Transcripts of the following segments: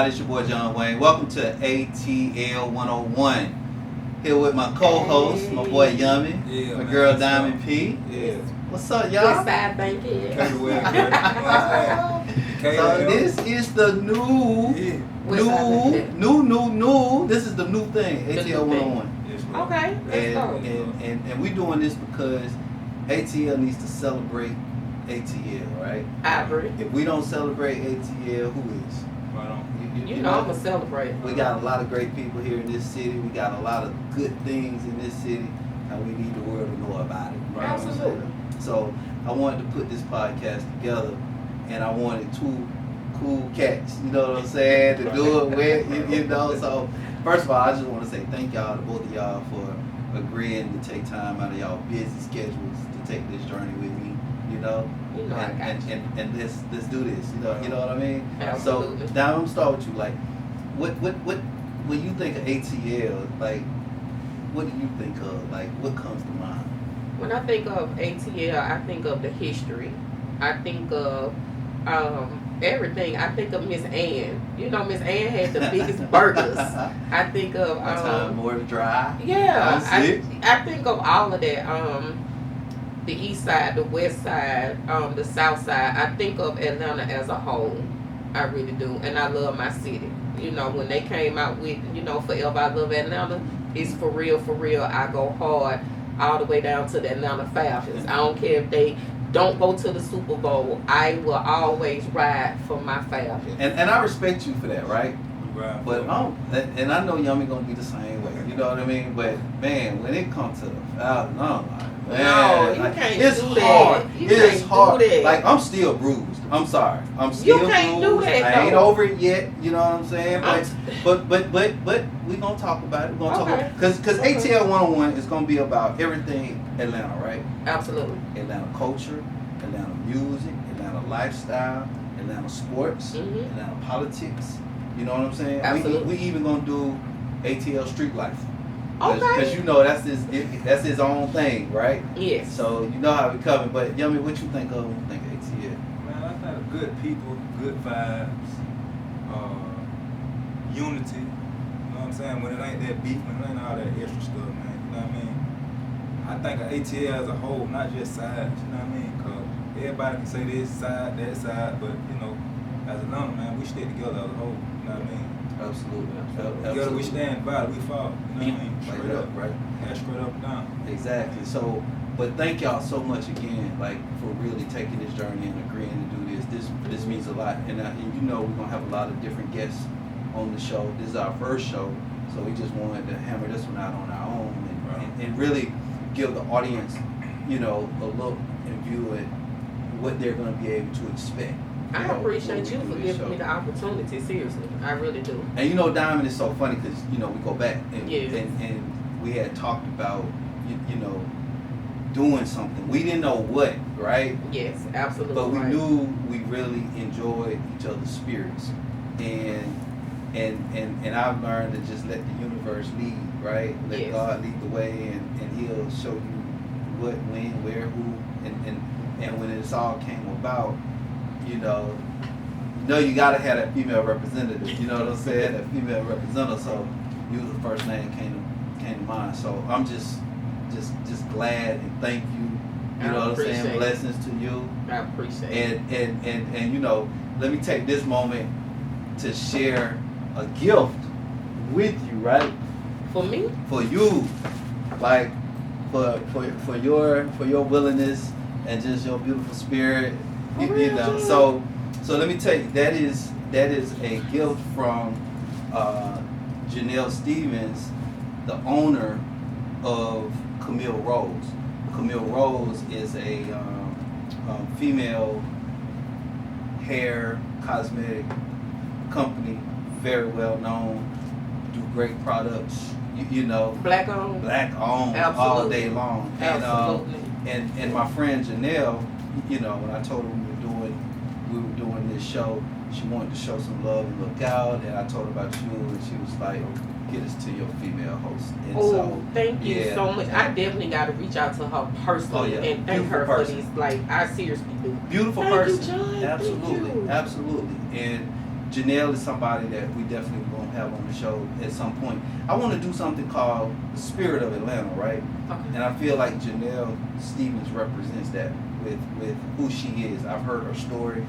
everybody, it's your boy John Wayn. Welcome to ATL 101. Here with my co-host, my boy Yummie, my girl Diamond P. Yeah. What's up, y'all? What's up, thank you. So this is the new. This is the new thing, ATL 101. Okay, let's go. And we doing this because ATL needs to celebrate ATL, right? I agree. If we don't celebrate ATL, who is? Right on. You know I'm going to celebrate. We got a lot of great people here in this city. We got a lot of good things in this city, and we need the world to know about it. Right? Absolutely. So I wanted to put this podcast together, and I wanted two cool cats, you know what I'm saying, to do it with, you know. So first of all, I just want to say thank y'all to both of y'all for agreeing to take time out of y'all busy schedules to take this journey with me, you know. You know I got you. And let's do this, you know what I mean? Absolutely. So now I'm gonna start with you. Like, what when you think of ATL, like, what do you think of? Like, what comes to mind? When I think of ATL, I think of the history. I think of everything. I think of Miss Ann. You know, Miss Ann had the biggest burgers. I think of time more to dry. Yeah, I think of all of that. The east side, the west side, the south side. I think of Atlanta as a whole. I really do. And I love my city. You know, when they came out with, you know, Forever I Love Atlanta, it's for real, for real. I go hard all the way down to the Atlanta Falcons. I don't care if they don't go to the Super Bowl. I will always ride for my Falcons. And I respect you for that, right? Right. But and I know Yummie gonna be the same way. You know what I mean? But man, when it comes to the Falcons, I'm like, man, no, you like, can't it's do hard. that. You It's can't hard. do that. Like, I'm still bruised. I'm sorry. I'm still bruised. You can't do that, I ain't though. over it yet. You know what I'm saying? But we gonna talk about it. We're gonna talk about because ATL 101 is gonna be about everything Atlanta, right? Absolutely. Atlanta culture, Atlanta music, Atlanta lifestyle, Atlanta sports, Atlanta politics. You know what I'm saying? Absolutely. We even gonna do ATL street life. Okay. Because you know that's his own thing, right? Yes. So you know how we coming. But Yummie, what you think of when you think of ATL? Man, I think of good people, good vibes, unity. You know what I'm saying? When it ain't that beef, when it ain't all that extra stuff, man. You know what I mean? I think of ATL as a whole, not just sides. You know what I mean? Because everybody can say this side, that side, but you know, as Atlanta, man, we stick together as a whole. You know what I mean? Absolutely. Together we stand, by we fall. You know what I mean? Straight up, right? Yeah, straight up and down. Exactly. So, but thank y'all so much again, like, for really taking this journey and agreeing to do this. This means a lot, and you know we're gonna have a lot of different guests on the show. This is our first show, so we just wanted to hammer this one out on our own and really give the audience, you know, a look and view at what they're gonna be able to expect. I appreciate you for giving me the opportunity. Seriously, I really do. And you know, Diamond is so funny because you know we go back and we had talked about you know doing something. We didn't know what, right? Yes, absolutely. But we knew we really enjoyed each other's spirits, and I've learned to just let the universe lead, right? Let God lead the way, and He'll show you what, when, where, who, and when it's all came about. You know, you gotta have that female representative. You know what I'm saying? That female representative. So you was the first name came to mind. So I'm just glad and thank you. You know what I'm saying? Blessings to you. I appreciate it. And you know, let me take this moment to share a gift with you, right? For me? For you, like for your willingness and just your beautiful spirit. You know, so let me tell you, that is a gift from Janelle Stevens, the owner of Camille Rose. Camille Rose is a female hair cosmetic company, very well known, do great products. You know, black owned, all day long. Absolutely. And my friend Janelle, you know, when I told her we were doing this show, she wanted to show some love and look out, and I told her about you, and she was like, get us to your female host. And thank you so much. I definitely got to reach out to her personally and thank her for these. Like, I seriously do. Beautiful thank person. You, John. Absolutely. And Janelle is somebody that we definitely gonna have on the show at some point. I want to do something called the Spirit of Atlanta, right? Okay. And I feel like Janelle Stevens represents that with who she is. I've heard her story,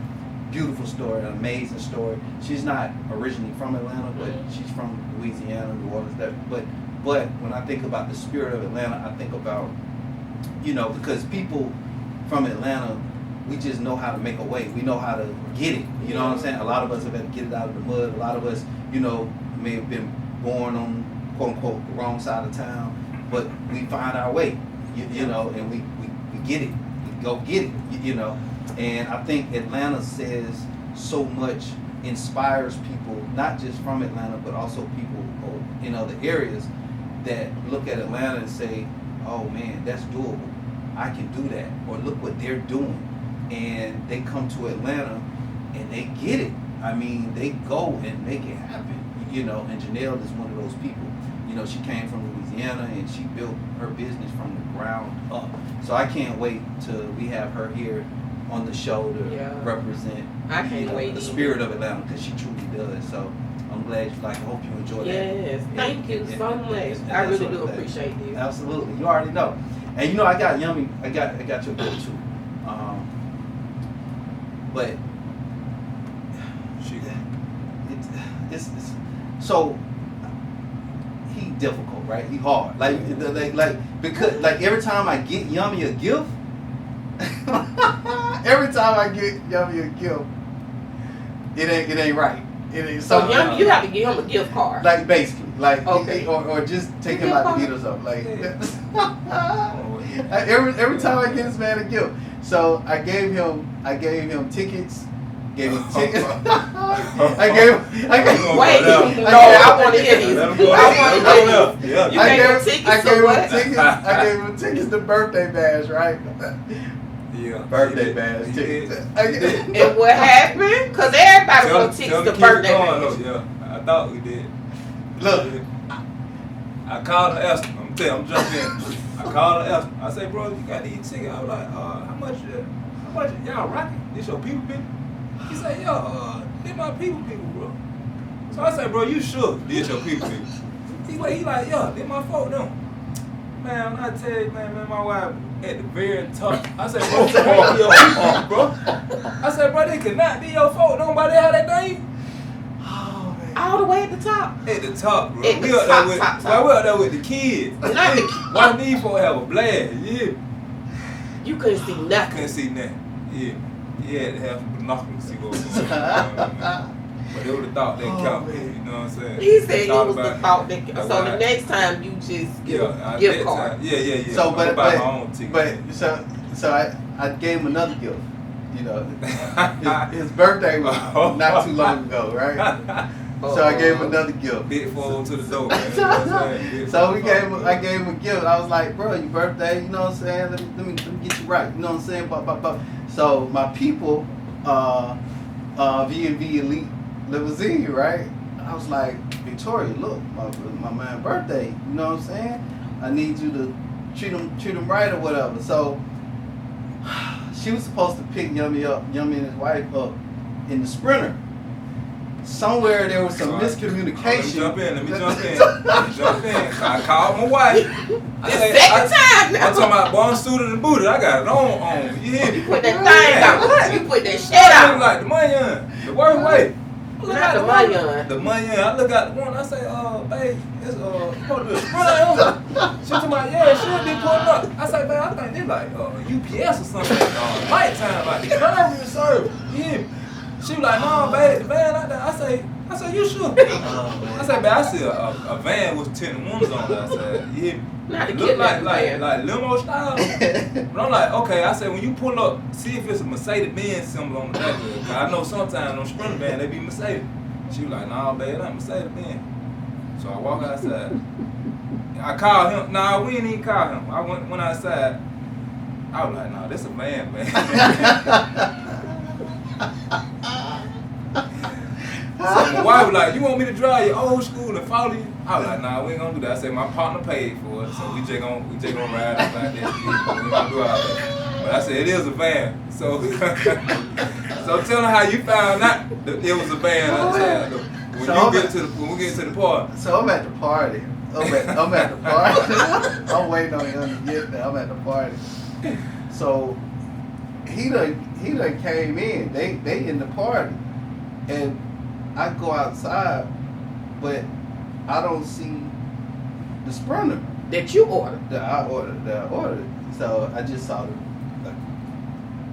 beautiful story, an amazing story. She's not originally from Atlanta, but she's from Louisiana, New Orleans. But when I think about the Spirit of Atlanta, I think about, because people from Atlanta, we just know how to make a way. We know how to get it. You know what I'm saying? A lot of us have had to get it out of the mud. A lot of us, may have been born on, quote unquote, the wrong side of town, but we find our way, and we get it. We go get it, And I think Atlanta says so much, inspires people, not just from Atlanta, but also people in other areas that look at Atlanta and say, oh man, that's doable. I can do that. Or look what they're doing. And they come to Atlanta and they get it. I mean, they go and make it happen, and Janelle is one of those people. She came from Louisiana and she built her business from the ground up. So I can't wait till we have her here on the show to represent I can't wait the Spirit of Atlanta, because she truly does. So I'm glad you like. I hope you enjoy that. Yes, thank you so much. And I really sort do of thing. appreciate this. Absolutely, you already know. And I got Yummie. I got your book too. But it's so he difficult, right? He hard. Because every time I get Yummie a gift, it ain't right. It ain't So something. you have to give him a gift card. Like basically, Okay. or just take him out to eat or something. Every time I get this man a gift, so I gave him tickets. Gave him tickets. I gave. Wait, I want to hear these. I want to hear these. You gave him tickets to what? I gave him tickets to birthday bash, right? Yeah. Birthday bash tickets. And what happened? Because everybody wants tickets to birthday bash. Yeah, I thought we did. Look, I called her, asked him. I'm jumping in. I called her, asked him. I said, bro, you got these tickets? I was like, how much y'all rocking? This your people? He said, yo, they my people, bro. So I said, bro, you sure this your people? He like, yo, they my folk, them. Man, when I tell you, man, my wife at the very top. I said, bro, they can't be your people, bro. I said, bro, they cannot be your folk. Nobody have that name. oh man. All the way at the top. At the top, bro. At the We up top, there with, top. well, we up there with the kids. Not the kids. Why these folks have a blast? Yeah. You couldn't see nothing. Couldn't see nothing. Yeah. You had to have some binoculars to see what was going on. But they would have thought that count, man. you know what I'm saying? He said it Thought was the about thought that. That's So why- the next time you just give Yeah, gift that card. time. Yeah. So, I'm gonna buy my own ticket. but so I gave him another gift. His birthday was not too long ago, right? So I gave him another gift. Big phone to the door, man. You know what I'm saying? Big So phone. I gave him a gift. I was like, bro, your birthday, you know what I'm saying? Let me get you right, you know what I'm saying? Blah, blah, blah. So my people, V&V Elite Limousine, right? I was like, Victoria, look, my man's birthday, you know what I'm saying? I need you to treat him right or whatever. So she was supposed to pick Yummie and his wife up in the Sprinter. Somewhere there was some miscommunication. Let me jump in. I called my wife. Second time now. I'm talking about born suited and booted. I got it on. You hear me? You put that thing out. You put that shit I out. look like the money, the worst way. Not the money. The money, I look at the one, I say, babe, it's supposed to be a Sprinter. She told me, yeah, she'll be pulling up. I say, babe, I think they like UPS or something. Nighttime, like the curve service. You hear me? She was like, no, babe, the van like that. I said, you sure? I said, babe, I see a van with 10 windows on it. I said, yeah. Not to Look get like that limo style. But I'm like, okay, I said, when you pull up, see if it's a Mercedes-Benz symbol on the back of it. Cause I know sometimes on Sprinter van, they be Mercedes. She was like, nah, babe, it ain't Mercedes-Benz. So I walk outside. I called him. Nah, we didn't even call him. I went outside. I was like, nah, this a van, man. So my wife was like, you want me to drive your old school and follow you? I was like, nah, we ain't gonna do that. I said, my partner paid for it, so we just gonna ride like that. We ain't gonna do all that. But I said, it is a van. So So tell them how you found out that it was a band outside. When we get to the party. So I'm at the party. I'm at the party. I'm waiting on him to get there. I'm at the party. So he done came in. They in the party, and I go outside, but I don't see the Sprinter that you ordered. that I ordered. So I just saw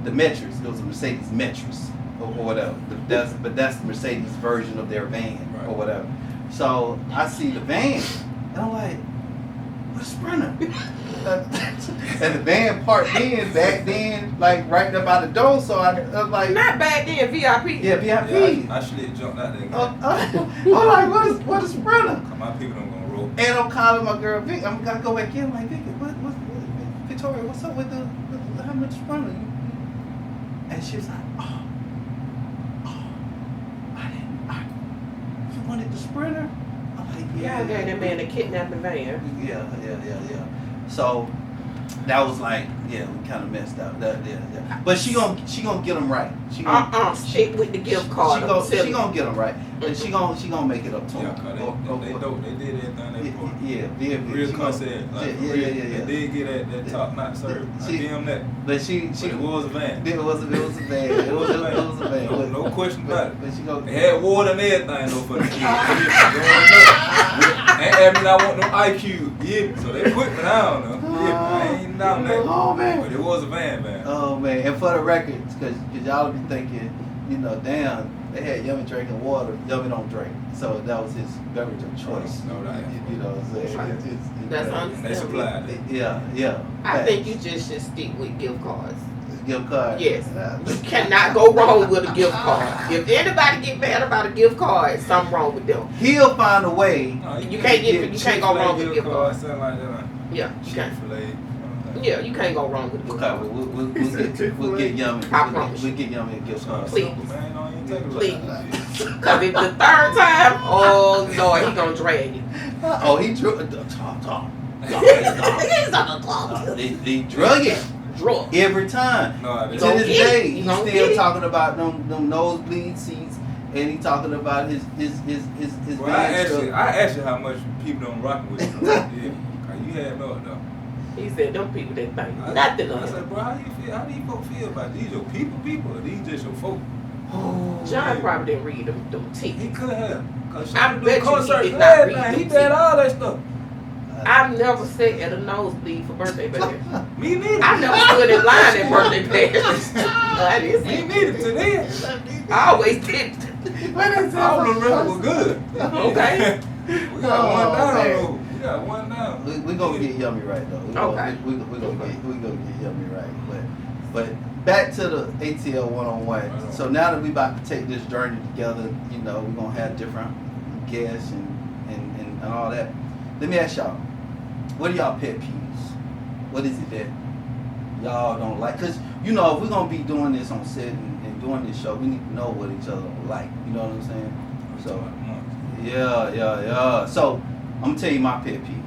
the Metris. It was a Mercedes Metris or whatever. That's the Mercedes version of their van or whatever. So I see the van, and I'm like, what's Sprinter? And the van parked back then, like right up by the door. So I was like, Not back then, VIP. yeah, VIP. Yeah, I should have jumped out there. I'm like, what is Sprinter? My people don't gonna roll. And I'm calling my girl Vic. I'm gonna go back in. I'm like, Vic, what, Victoria, what's up with how much Sprinter? And she was like, you wanted the Sprinter? I'm like, yeah. Y'all got that man that kidnapped the van. Yeah. So that was like, yeah, we kind of messed up. Yeah. But she gonna get them right. Stick with the gift card. She gonna get them right, and she gonna make it up to Yeah, them. cause they dope. They did everything they supposed to. Yeah. Real concept. Like, Yeah. They did get that top notch service. I give them that. But But it was a van. It was a van. It was a van. No question about it. But she gonna. They had water and everything though for the kids. And I mean, I want no IQ. Yeah, so they put me down though. Yeah, I ain't down there. Oh man. But it was a van. Oh man. And for the record, because y'all be thinking, damn, they had Yummie drinking water. Yummie don't drink, so that was his beverage of choice. No, right. You know what I'm saying? That's And they supplied it. Yeah. I think you just should stick with gift cards. Gift card. Yes. You cannot go wrong with a gift card. If anybody get mad about a gift card, something wrong with them. He'll find a way. No, You can't go wrong with a gift card. Something like that. Yeah, you can't. Chick-fil-A. Yeah, you can't go wrong with a gift Okay, card. we'll get Yummie. I promise We'll get Yummie a gift card. Please. Man, don't even take a look. Please. Cause if the third time, oh Lord, he gonna drag you. Oh, he drew. Talk. He drug it Drug. every time. No, To they Gonna this get it. day, You he's gonna still get it. talking about them nosebleed seats, and he talking about his Well, I asked you how much people don't rock with you. Yeah, 'cause you had no though. He said them people that think nothing I of said, him. bro, how do you feel? How do you folks feel about these? Your people, or these just your folk? John probably didn't read them He tickets. could have. Cause I bet you concert, he did not read man, he them did all that stuff. I've never sat at a nosebleed for birthday bash. Me neither. I never stood in line at birthday bash. I didn't Me see neither. To them. I always did. All the rest was good. Okay. We got one down man. though. We got one down. We gonna get Yummie right though. Okay. We gonna get Yummie right. But back to the ATL 101. So now that we about to take this journey together, we're gonna have different guests and all that. Let me ask y'all, what are y'all pet peeves? What is it that y'all don't like? Cause if we're gonna be doing this on set and doing this show, we need to know what each other don't like. You know what I'm saying? So yeah. So I'm gonna tell you my pet peeve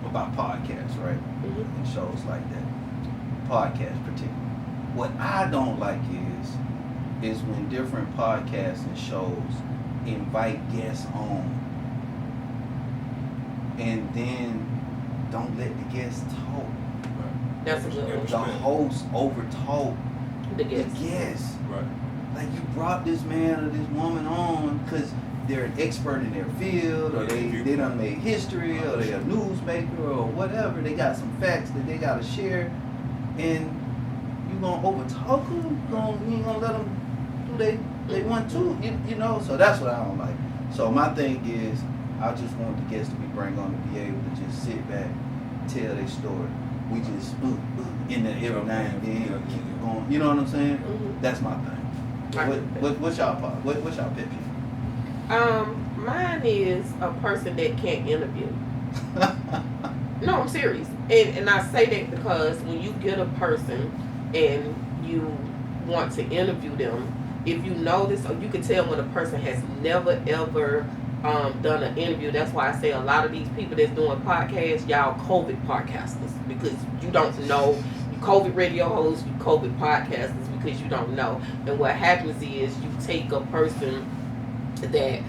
about podcasts, right? And shows like that. Podcasts particularly. What I don't like is when different podcasts and shows invite guests on and then don't let the guests talk. That's a good one. The host over talk The the guests. guests. Right. Like you brought this man or this woman on because they're an expert in their field, or they done made history, or they're a newsmaker, or whatever. They got some facts that they gotta share, and you gonna overtalk them? You ain't gonna let them do they want to? So that's what I don't like. So my thing is, I just want the guests to be bring on to be able to just sit back, tell their story. We just in there every now and then, keep it going. You know what I'm saying? That's my thing. What's y'all part? What's y'all pet peeve? Mine is a person that can't interview. No, I'm serious. And I say that because when you get a person and you want to interview them, if you notice, or you can tell when a person has never ever done an interview. That's why I say a lot of these people that's doing podcasts, y'all COVID podcasters, because you don't know, you COVID radio hosts, you COVID podcasters, because you don't know. And what happens is you take a person that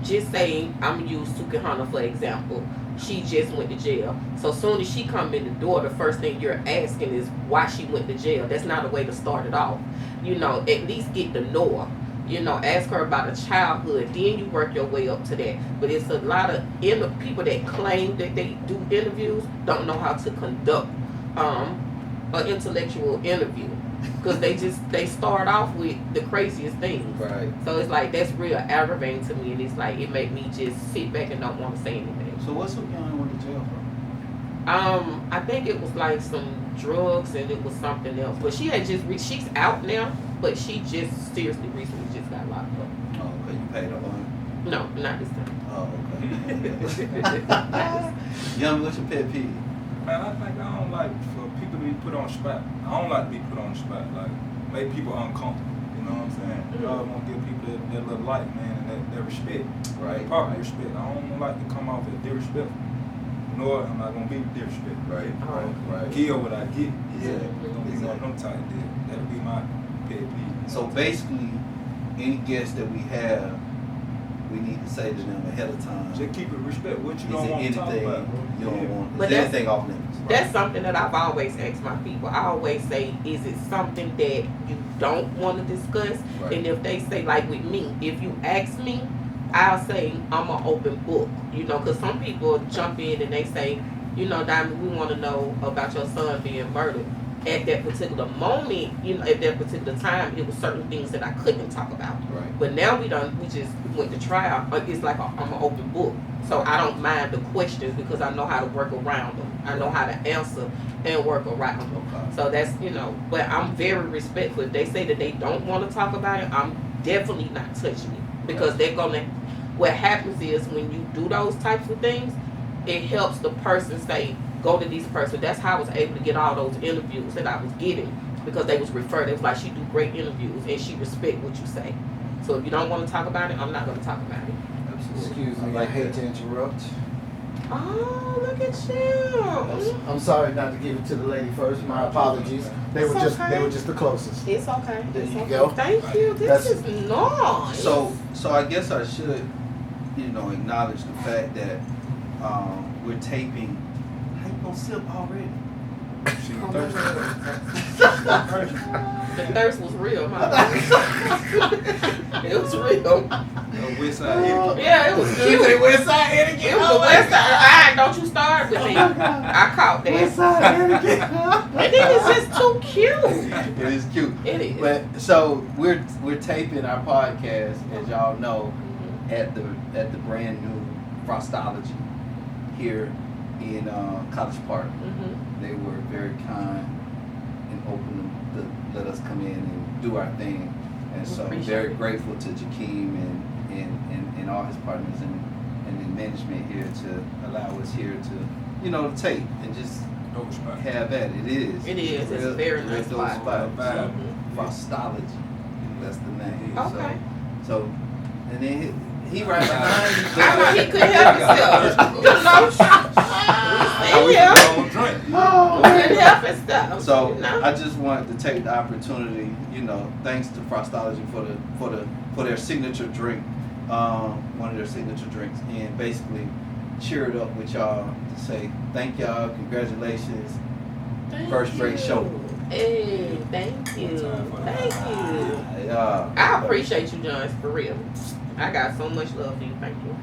just say I'm gonna use Sukihana for example. She just went to jail. So soon as she come in the door, the first thing you're asking is why she went to jail. That's not a way to start it off. You know, at least get to know her. You know, ask her about her childhood. Then you work your way up to that. But it's a lot of people that claim that they do interviews don't know how to conduct an intellectual interview. Because they start off with the craziest things. Right. So it's like that's real aggravating to me, and it's like it made me just sit back and don't want to say anything. So what's Sukihana went to jail for? I think it was like some drugs and it was something else. But she had she's out now, but she just seriously recently just got locked up. Oh, okay. You paid her bond? No, not this time. Oh, okay. Yummie, what's your pet peeve? Man, I think I don't like for people to be put on the spot. I don't like to be put on the spot. Like, make people uncomfortable. You know what I'm saying? Y'all want to give people that little light, man, and that respect. Right. Proper respect. I don't like to come off as disrespectful. Nor I'm not going to be disrespectful. Right. Right. Give what I get. Yeah. Don't be one of them type deal. That'll be my pet peeve. So basically, any guest that we have, we need to say to them ahead of time. Just keep it respect. What you Is don't it want to talk anything about, bro. you don't want? But Is anything off limits? That's something that I've always asked my people. I always say, is it something that you don't want to discuss? Right. And if they say, like with me, if you ask me, I'll say I'm an open book. You know, because some people jump in and they say, you know, Diamond, we want to know about your son being murdered. At that particular moment, you know, at that particular time, it was certain things that I couldn't talk about. Right. But now we just went to trial. It's like I'm an open book. So I don't mind the questions because I know how to work around them. I know how to answer and work around them. Okay. So that's, you know, but I'm very respectful. If they say that they don't want to talk about it, I'm definitely not touching it. Because they're going to, what happens is when you do those types of things, it helps the person say, go to this person. That's how I was able to get all those interviews that I was getting because they was referred. It was like, she do great interviews and she respect what you say. So if you don't want to talk about it, I'm not going to talk about it. Absolutely. Excuse me, I hate to interrupt. Oh, look at you. I'm sorry not to give it to the lady first. My apologies. They were It's they okay. were just the closest. It's okay. There It's you okay. go. Thank you. This That's- is nice. So I guess I should, you know, acknowledge the fact that we're taping. How you gonna sip already? She Oh, thirsty. the thirst was real, huh? It was real. West side etiquette. Yeah, it was cute. It was the west side. Don't you start with me. I caught that. And then it's just too cute. It is cute. It is. But so we're taping our podcast, as y'all know, at the brand new Frostology here in College Park. Mm-hmm. They were very kind and open to let us come in and do our thing. And so Appreciate very it. grateful to Jakeem and all his partners and the management here to allow us here to, you know, to tape and just Dope spot. have at it. It is. It is. It's a very nice dope spot. spot. Vibe. Frostology. That's the name. Okay. So and then he right behind you. I know he couldn't help himself. I wish Yeah. I don't drink. Couldn't help himself. So you know? I just wanted to take the opportunity, you know, thanks to Frostology for their signature drink, one of their signature drinks, and basically cheer it up with y'all to say thank y'all, congratulations, Thank first great you. show. Hey, thank you. Thank you. Yeah. I appreciate you, John, for real. I got so much love for you. Thank you.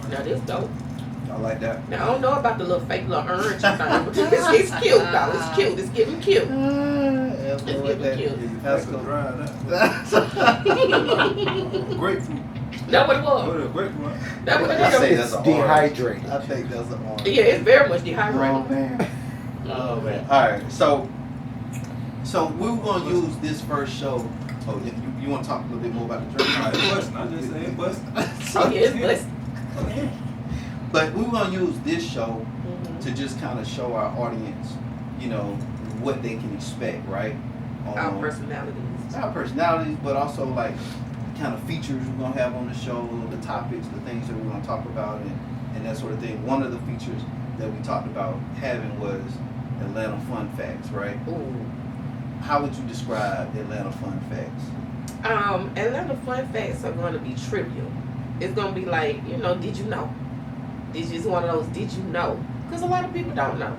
Now this dope. I like that. Now I don't know about the little fake little orange thing, but it's cute though. It's cute. It's getting cute. That's It's what getting that- cute. that's That's cool. dry. Grapefruit. That what it What was. a grapefruit. That what I say it is. that's It's an orange. dehydrated. I think that's an orange. Yeah, it's very much Oh dehydrated. man. Oh man. All right. So we were gonna use this first show. Oh, you want to talk a little bit more about the drink? It's busting. I just say it's busting. Oh, yeah, it's blessed. But we were gonna use this show Mhm. to just kind of show our audience, you know, what they can expect, right? Our personalities. Our personalities, but also like kind of features we're gonna have on the show, the topics, the things that we're gonna talk about, and that sort of thing. One of the features that we talked about having was Atlanta fun facts, right? Ooh. how would you describe Atlanta fun facts? Atlanta fun facts are going to be trivial. It's going to be like, did you know? It's one of those, did you know? Because a lot of people don't know.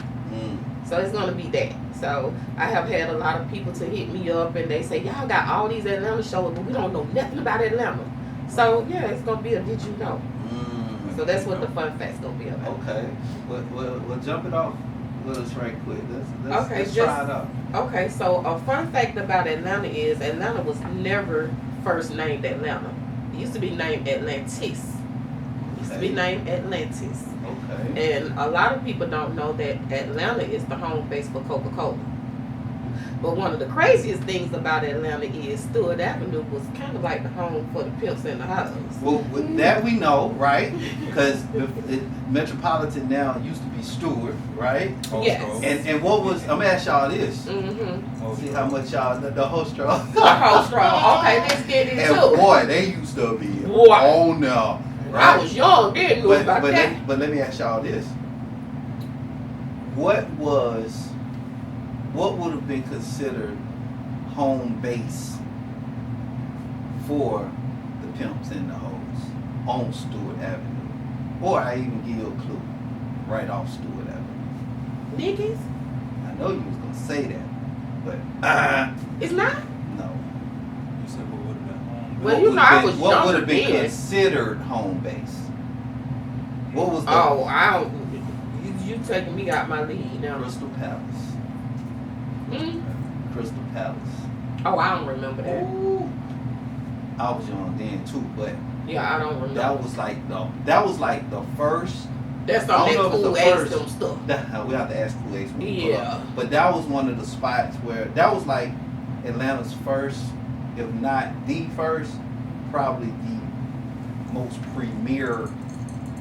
So it's going to be that. So I have had a lot of people to hit me up and they say, y'all got all these Atlanta shows, but we don't know nothing about Atlanta. So yeah, it's going to be a did you know? So that's what the fun fact's going to be about. Okay. Well, jump it off with us right quick. Let's try it out. Okay, so a fun fact about Atlanta is Atlanta was never first named Atlanta. It used to be named Atlantis. It used to be named Atlantis. Okay. And a lot of people don't know that Atlanta is the home base for Coca-Cola. But one of the craziest things about Atlanta is Stewart Avenue was kind of like the home for the pimps and the hoes. Well, with that we know, right? Because Metropolitan now used to be Stewart, right? Yes. And what was, I'm going to ask y'all this. Mm-hmm. See how much y'all, the whole straw. The whole straw. Okay, let's get into And it. boy, they used to be Boy. on now. I was young, didn't know about that. But let me ask y'all this. What would have been considered home base for the pimps and the hoes on Stewart Avenue? Or I even give you a clue, right off Stewart Avenue. Niggas? I know you was gonna say that, but It's not? no. You said what would have been home? Well, you know, I was What would have younger been then. considered home base? What was the Oh, I don't. You taking me out my league now. Crystal Palace? Crystal Palace. Oh, I don't remember that. Ooh. I was young then too, but Yeah, I don't remember. that was like the first. That's I on don't that know if it's cool the X first. them stuff. We have to ask Cool Ace when we pull Yeah. up. But that was one of the spots where that was like Atlanta's first, if not the first, probably the most premier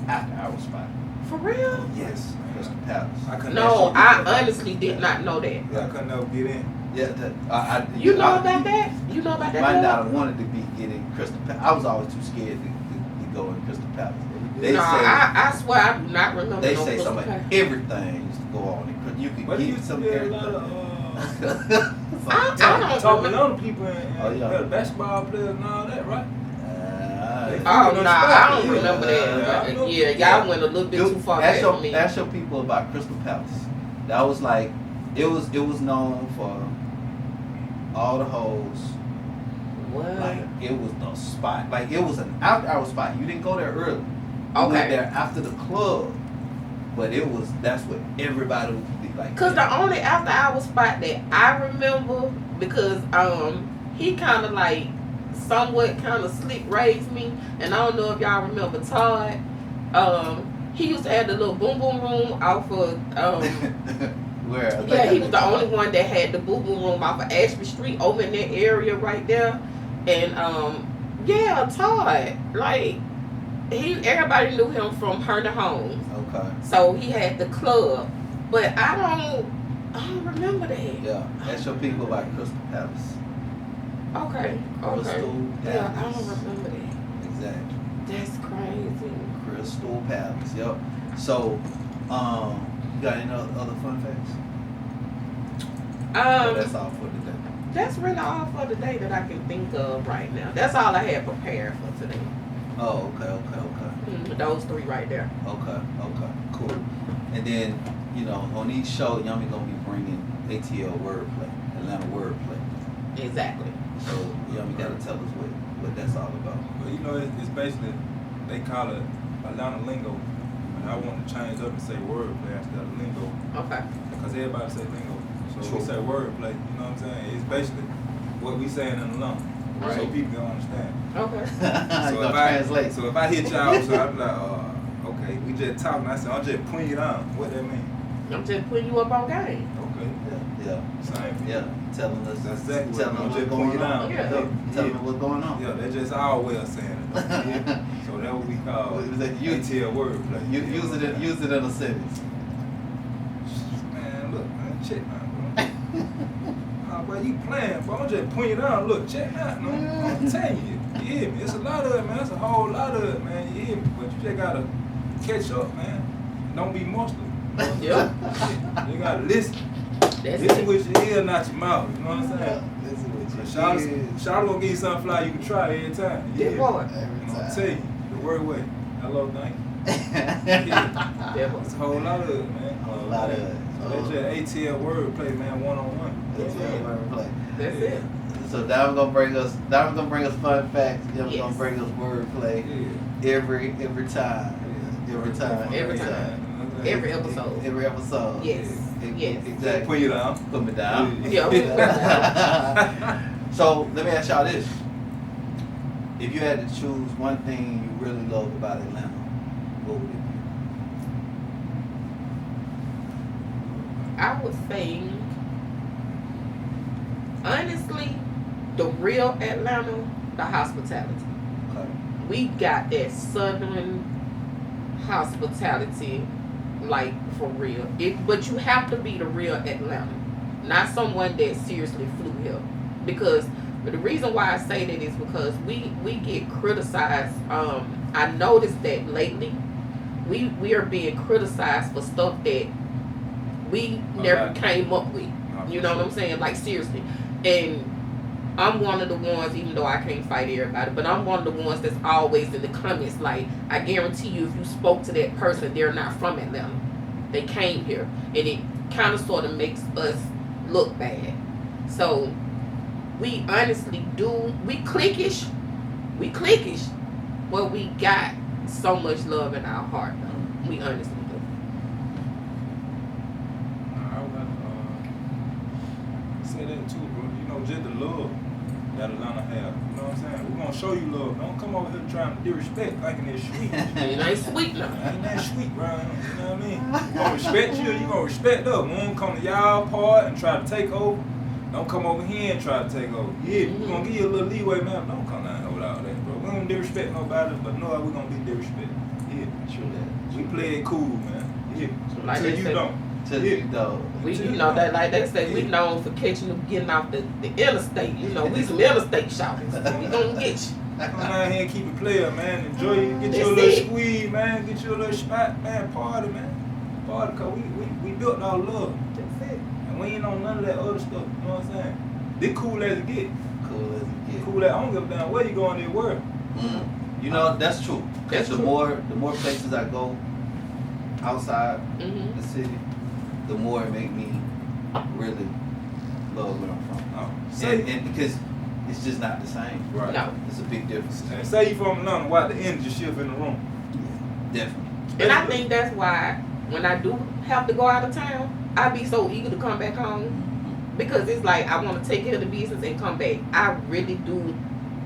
after hour spot. For real? Yes, Crystal Palace. I couldn't No, never I get in. honestly did not know that. I couldn't never get in. Yeah, You know about that? You know about that? Might girl? not have wanted to be getting Crystal Palace. I was always too scared to go in Crystal Palace. They No, say I swear I do not remember. they no say Crystal something. Palace. Everything used to go on. You could But it get used to some be a everything. lot of I don't talking remember. on people and Oh, yeah. basketball players and all that, right? Oh, no, I don't remember that. Yeah, y'all went a little bit too far back for me. Ask your people about Crystal Palace. That was like it was known for all the hoes. What? Like it was the spot. Like it was an after hour spot. You didn't go there early. You Okay. went there after the club. But that's what everybody would be like. Cause the only after hour spot that I remember, because he kind of like somewhat kind of slick raised me, and I don't know if y'all remember Todd. He used to have the little boom boom room off of Where? yeah, he was the only one that had the boom boom room off of Ashby Street over in that area right there, and yeah, Todd, like everybody knew him from Herndon Homes. Okay. So he had the club, but I don't remember that. Yeah. Ask your people about Crystal Palace. Okay. Crystal Yeah, I Palace. don't remember that. Exactly. That's crazy. Crystal Palace. Yep. So, you got any other fun facts? Or that's all for today. That's really all for the day that I can think of right now. That's all I had prepared for today. Oh, okay. Those three right there. Okay. Cool. And then, on each show, Yummie gonna be bringing ATL wordplay, Atlanta wordplay. Exactly. So Yummie gotta tell us what that's all about. But it's basically, they call it Atlanta lingo. And I want to change up and say wordplay instead of lingo. Okay. Because everybody say lingo. So True. we say wordplay, you know what I'm saying? It's basically what we saying in Atlanta. So Right. people can understand. Okay. You gonna translate. So if I hit y'all, so I'm like, okay, we just talking. I said, I'm just putting it on. What that mean? I'm just putting you up on game. Okay. Yeah. Same. Yeah. Telling us. That's exactly telling what us I'm what's just going putting on. down. Yeah. Telling us what's going on. Yeah, that's just our way of saying it. Yeah. So that's what we call What was that? ATL wordplay. Use it in a sentence. Man, look, man, check out, bro. Boy, you playing, bro. I'm just putting it on. Look, check out, man. I'm telling you. You hear me? It's a lot of it, man. It's a whole lot of it, man. You hear me? But you just gotta catch up, man. Don't be monster. Yeah. You gotta listen. That's This is it. what your ear, not your mouth. You know what I'm saying? This is what you Shout gonna give you something fly you can try every time. That part. Every I'm gonna time. tell you, the word way. Hello, thank you. That part. It's a whole lot of it, man. A whole lot of it. So that's just ATL wordplay, man, one-on-one. That's Yeah. it. Wordplay. That's Yeah. it. So Darren gonna bring us fun facts. He's gonna bring us wordplay Yeah. every time. Every time. Every time. Every episode. Every episode. Yes. Yes. Exactly. Put you down. Put me down. Yeah. So let me ask y'all this: if you had to choose one thing you really love about Atlanta, what would it I would say, honestly, the real Atlanta, the hospitality. be? Okay. We got that southern hospitality, like for real. But you have to be the real Atlanta, not someone that seriously flew here. Because the reason why I say that is because we get criticized. I noticed that lately, we are being criticized for stuff that we never came up with. You know what I'm saying? Like seriously. And I'm one of the ones, even though I can't fight everybody, but I'm one of the ones that's always in the comments. Like, I guarantee you, if you spoke to that person, they're not from Atlanta. They came here. And it kind of sort of makes us look bad. So, we honestly do, we cliquish, but we got so much love in our heart, though. We honestly do. I would have to say that too, bro. You know, just the love that Atlanta have. You know what I'm saying? We're gonna show you love. Don't come over here trying to disrespect thinking it's sweet. It ain't sweet now. Ain't that sweet, bro? You know what I mean? We gonna respect you gonna respect us. We don't come to y'all part and try to take over. Don't come over here and try to take over. Yeah, we gonna give you a little leeway, man. Don't come down here with all that, bro. We don't disrespect nobody, but no, we gonna be disrespected. Yeah, True that. we play it cool, man. Yeah, Like until they you say. don't. Till you know. We, you know, that like they say, we known for catching them getting off the interstate. You know, we some interstate shoppers. We gonna get you. Come down here and keep it player, man. Enjoy you. Get you a That's little it. squeeze, man. Get you a little spot, man. Party, man. Party, cause we built our love. That's it. And we ain't on none of that other stuff. You know what I'm saying? They cool as it get. Cool as it get. Cool as I don't give a damn where you going in the world. You know, that's true. That's Because the more places I go outside Mm-hmm. the city, the more it make me really love where I'm from. Oh, say, And because it's just not the same. right. No. It's a big difference. And say you from Atlanta, watch the energy shift in the room. Definitely. And I think that's why when I do have to go out of town, I be so eager to come back home. Because it's like I want to take care of the business and come back. I really do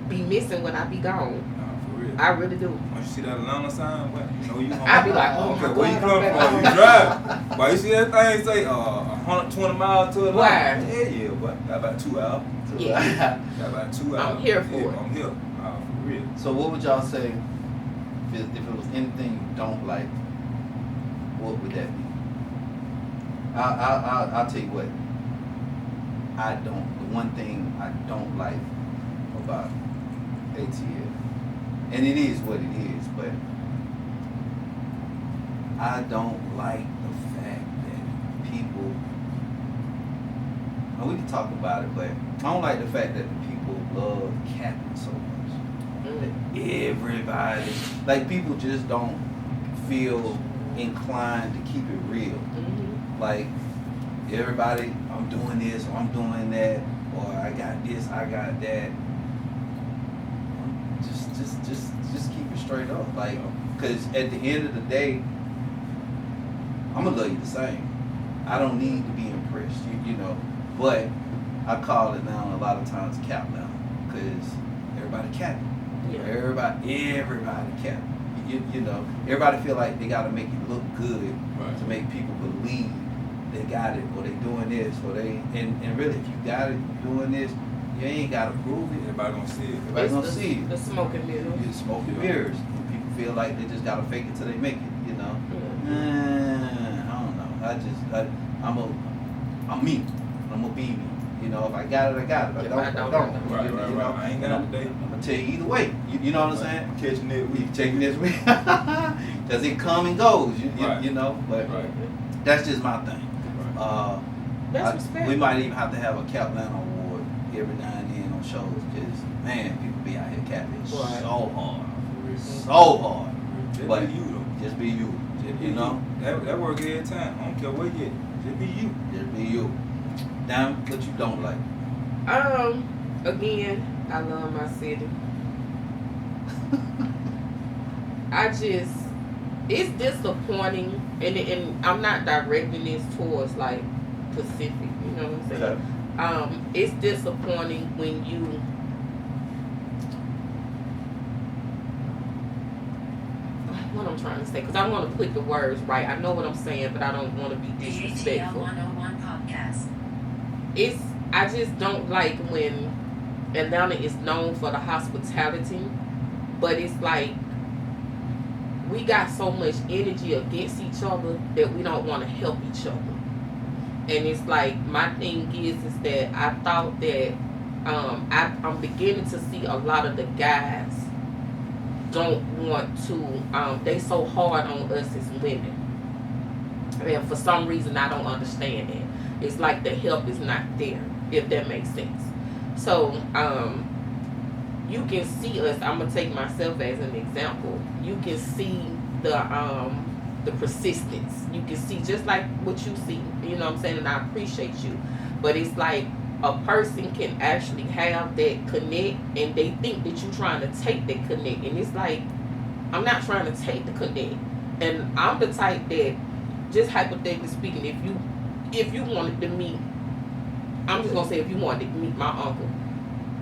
be missing when I be gone. Nah, for real. I really do. Once you see that Atlanta sign, what, you know you home. I be like, oh Okay, my where you God, come I'm from? back You home. drive. Why you see that thing say 120 miles to Atlanta? Why? Yeah, but got about 2 hours. Yeah. Got about 2 hours. I'm here for Yeah, it. I'm here. For real. So what would y'all say if it was anything you don't like? What would that be? I'll tell you what. The one thing I don't like about ATL, and it is what it is, but I don't like the fact that people, and we can talk about it, but I don't like the fact that the people love capping so much. Mm. Everybody, like people just don't feel inclined to keep it real. Mm-hmm. Like everybody, I'm doing this or I'm doing that or I got this, I got that. Just keep it straight up. Like, cause at the end of the day, I'm gonna love you the same. I don't need to be impressed, you know. But I call it now a lot of times cap now, cause everybody capping. Yeah. Everybody cap. You know, everybody feel like they gotta make it look good Right. to make people believe they got it or they doing this or they and really if you got it, you doing this, you ain't gotta prove it. Everybody gonna see it. Everybody gonna see it. The smoking mirrors. You smoke the mirrors. People feel like they just gotta fake it till they make it. You know. Yeah. I don't know. I'm me. I'm gonna be me. You know, if I got it, I got it. If I don't, I don't. Right, You right, know? right. I ain't got it today. I'm gonna tell you either way. You know what I'm saying? Catching it You week. taking this week because it come and goes. You Right. know, but Right. that's just my thing. Right. That's We respectful. might even have to have a Catlanta award every now and then on shows because, man, people be out here capping Right. so hard. So hard. Just But be you though. just be you. Just be You know? That work every time. I don't care what you get. Just be you. Just be you. Damn, what you don't like. Again, I love my city. It's disappointing, and I'm not directing this towards like Pacific. You know what I'm saying? It's disappointing when you. What I'm trying to say, because I want to put the words right. I know what I'm saying, but I don't want to be disrespectful. 101 podcast. I just don't like when Atlanta is known for the hospitality, but it's like we got so much energy against each other that we don't want to help each other. And it's like my thing is that I thought that I'm beginning to see a lot of the guys don't want to. They so hard on us as women, and for some reason I don't understand it. It's like the help is not there, if that makes sense. So you can see us. I'm gonna take myself as an example. You can see the persistence. You can see just like what you see. You know what I'm saying? And I appreciate you, but it's like a person can actually have that connect, and they think that you're trying to take that connect, and it's like I'm not trying to take the connect. And I'm the type that, just hypothetically speaking, if you wanted to meet, I'm just gonna say if you wanted to meet my uncle,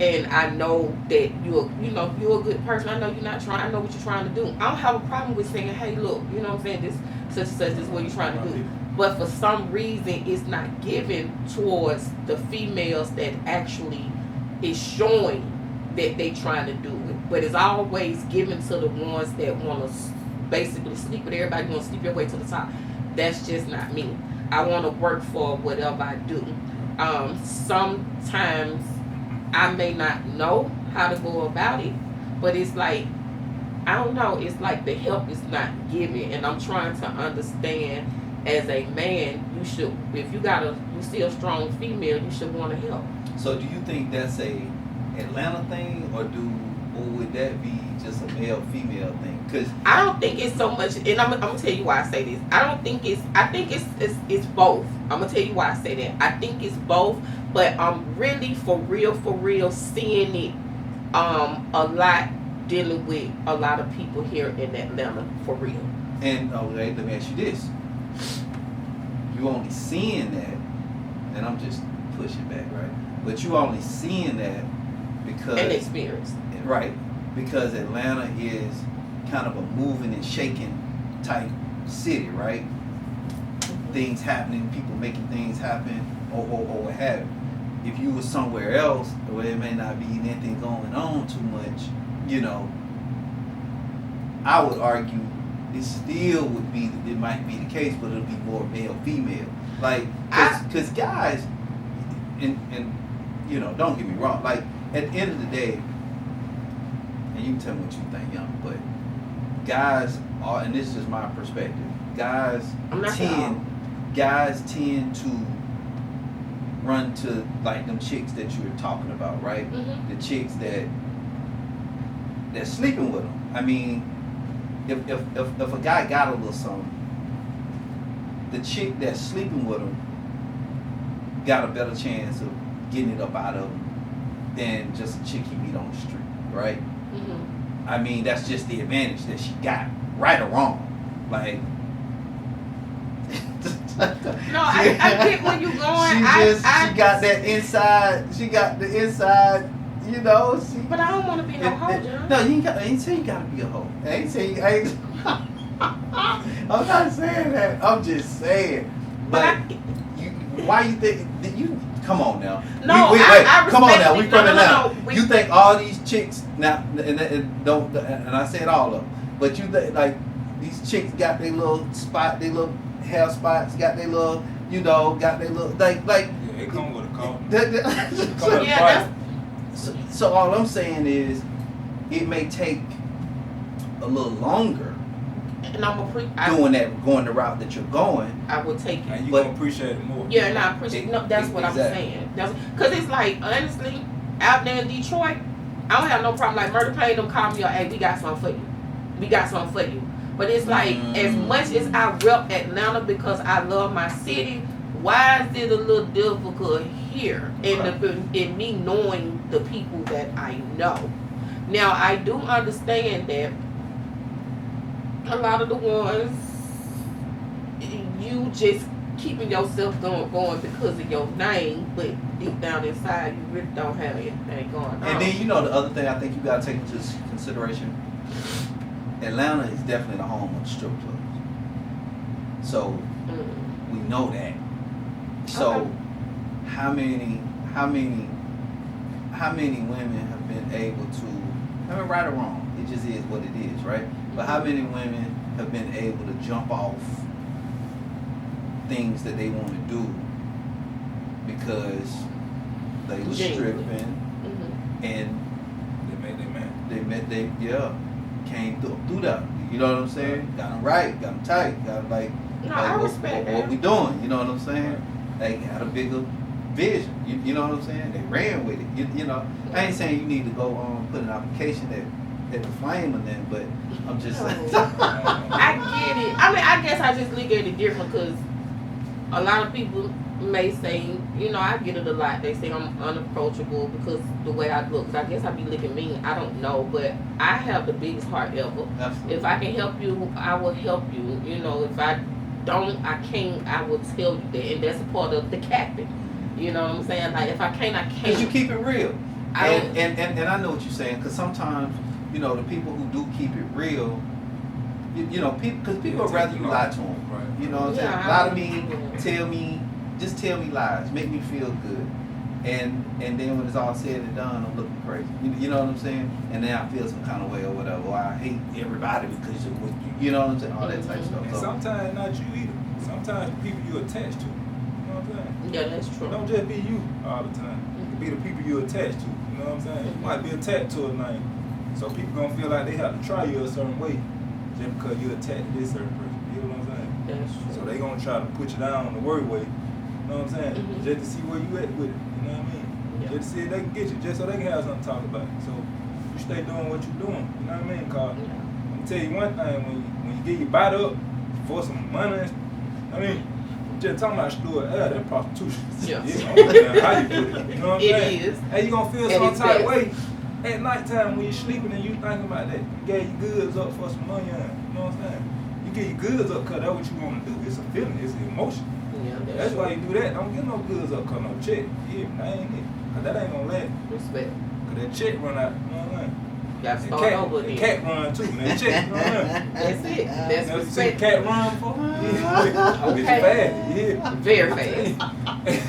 and I know that you're a good person. I know you're not trying. I know what you're trying to do. I don't have a problem with saying, hey, look, you know what I'm saying? This such and such is what you're trying to do. But for some reason, it's not given towards the females that actually is showing that they trying to do it. But it's always given to the ones that want to basically sleep with everybody. Want to sleep your way to the top. That's just not me. I want to work for whatever I do. Sometimes I may not know how to go about it, but it's like, I don't know, it's like the help is not given, and I'm trying to understand as a man, you should, if you see a strong female, you should want to help. So do you think that's a Atlanta thing, or would that be just a male female thing? Because I don't think it's so much, and I'm gonna tell you why I say this. I think it's both. I'm gonna tell you why I say that. I think it's both, but I'm really for real seeing it a lot, dealing with a lot of people here in Atlanta for real. And okay, let me ask you this: you only seeing that, and I'm just pushing back, right? But you only seeing that because And experience. Right, because Atlanta is kind of a moving and shaking type city, right? Things happening, people making things happen, or what have you. If you were somewhere else where it may not be anything going on too much, you know, I would argue it still would be, it might be the case, but it'll be more male female. Like, because guys, and you know, don't get me wrong, like at the end of the day, and you can tell me what you think, Yummie, but guys are, and this is just my perspective, guys tend to run to like them chicks that you were talking about, right? Mm-hmm. The chicks that's sleeping with them. I mean, if a guy got a little something, the chick that's sleeping with him got a better chance of getting it up out of him than just a chick he meet on the street, right? Mm-hmm. I mean, that's just the advantage that she got, right or wrong. Like, no, I get where you going. She got that inside. She got the inside. You know. But I don't want to be no hoe, John. No, I ain't saying you gotta be a hoe. I ain't saying. I'm not saying that. I'm just saying. But why you think that you? Come on now. No, wait. I Come on now. We from Atlanta. No. You think all these chicks now? And don't. And I said all of them. But you think like these chicks got their little spot, their little hair spots, got their little, you know, got their little like. Yeah, it come with a call. Yeah, so all I'm saying is, it may take a little longer and I'm doing that, going the route that you're going. I would take it. And you But- gonna appreciate it more. Yeah, and I appreciate. No, that's what I'm Exactly. saying. Because it's like, honestly, out there in Detroit, I don't have no problem. Like Murder Pain, them call me up, hey, we got something for you. We got something for you. But it's like, as much as I rep Atlanta because I love my city, why is it a little difficult here in me knowing the people that I know? Now, I do understand that a lot of the ones, you just keeping yourself going because of your name, but deep down inside, you really don't have anything going on. And then, you know, the other thing I think you got to take into consideration, Atlanta is definitely the home of the strip clubs. So we know that. So Okay. how many women have been able to, I mean, right or wrong, it just is what it is, right? But how many women have been able to jump off things that they want to do because they was Genuinely. stripping and they came through that. You know what I'm saying? Got them right, got them tight, got them like, No, I respect what that. we doing? You know what I'm saying? They had a bigger vision. You know what I'm saying? They ran with it. You know, I ain't saying you need to go put an application at the flame or nothing, but I'm just saying. I get it. I mean, I guess I just look at it different because a lot of people may say, you know, I get it a lot. They say I'm unapproachable because the way I look. I guess I be looking mean. I don't know, but I have the biggest heart ever. Absolutely. If I can help you, I will help you. You know, if I don't, I can't. I will tell you that, and that's a part of the capping. You know what I'm saying? Like if I can't, I can't. Because you keep it real. I don't- And I know what you're saying. Because sometimes, you know, the people who do keep it real, you know, because people would rather you lie to them. Right. You know what I'm saying? Yeah, Lie to me, just tell me lies, make me feel good. And then when it's all said and done, I'm looking crazy. You know what I'm saying? And then I feel some kind of way or whatever. Or I hate everybody because of what you know what I'm saying? All that type of stuff. And So, sometimes not you either. Sometimes people you attached to. You know what I'm saying? Yeah, that's true. Don't just be you all the time. It could be the people you attached to. You know what I'm saying? You might be attached to a name. So people gonna feel like they have to try you a certain way just because you attached to this certain person. You know what I'm saying? That's true. So they gonna try to put you down the word way. You know what I'm saying? Mhm. Just to see where you at with it. You know what I mean? Yeah. Just to see if they can get you, just so they can have something to talk about. So you stay doing what you're doing. You know what I mean? Cause Yeah. I'm gonna tell you one thing, when you get your body up for some money, I mean, just talking about Stuart L, that's prostitution. Yeah. I don't care how you put it. You know what I'm It saying? is. Hey, you gonna feel And some it's type best. way at nighttime when you're sleeping and you thinking about that. You gave your goods up for some money, you know what I'm saying? You get your goods up cause that's what you wanna do. It's a feeling, it's an emotion. Yeah, That's why you do that. Don't get no goods up cause no check. Yeah, that ain't it. Cause that ain't gonna last. Respect. Cause that check run out, you know what I'm saying? Got to And start over the then. cat run too, man. Check, you know what I'm saying? That's it. That's Never seen respect. cat run before? Yeah. It's Okay. fast, yeah. Very fast.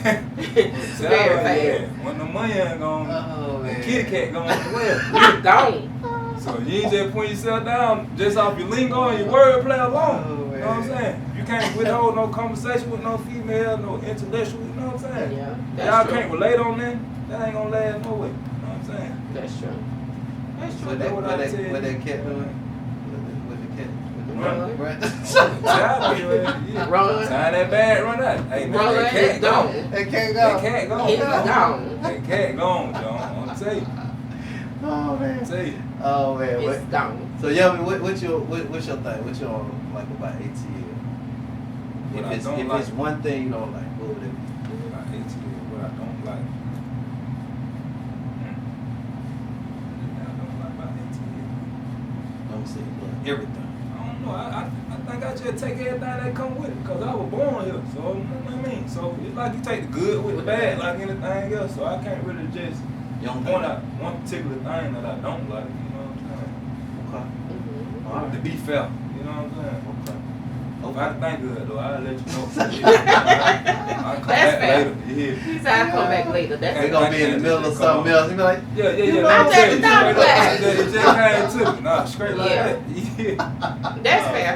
So, Very yeah, fast. when the money ain't gone, Oh, the man. kitty cat gone as well. Gone. So you ain't just putting yourself down just off your lingo and your wordplay alone. Oh, You know what I'm man. saying? You can't withhold no conversation with no female, no intellectual, you know what I'm saying? Yeah, Y'all that's true. can't relate on that, that ain't gonna last no way. You know what I'm saying? That's true. That's true. What That's what I tell you. that cat doing? What the cat? Run. Run. Yeah. Run. Time that bag, run out. Hey, man, Run, that cat it's gone. gone. That cat That go. cat gone. It's gone. That cat gone, John. I'm tell you. Oh man. Tell you. Oh man. It's gone. So Yummie, what's your thing? What's your like about ATL? What I If don't it's like. one thing you don't like, what would it be? About ATL, what I don't like. I don't like about ATL. Don't say everything. I don't know. I think I just take everything that come with it because I was born here. So, you know what I mean? So, it's like you take the good with the bad like anything else. So, I can't really just You don't point think? out one particular thing that I don't like. You know what I'm Okay. Mhm. All saying? To right. be fair. You know what I'm saying? Okay. If I think of it though, I'll let you know. I'll come That's back fair. later. Yeah. He said I'll come back later. They That's gonna be in the middle of something else. You be like, Yeah. You know, I'm I telling you, just thought straight about up, it just came to me. Nah, straight like Yeah. that. Yeah. that's fair.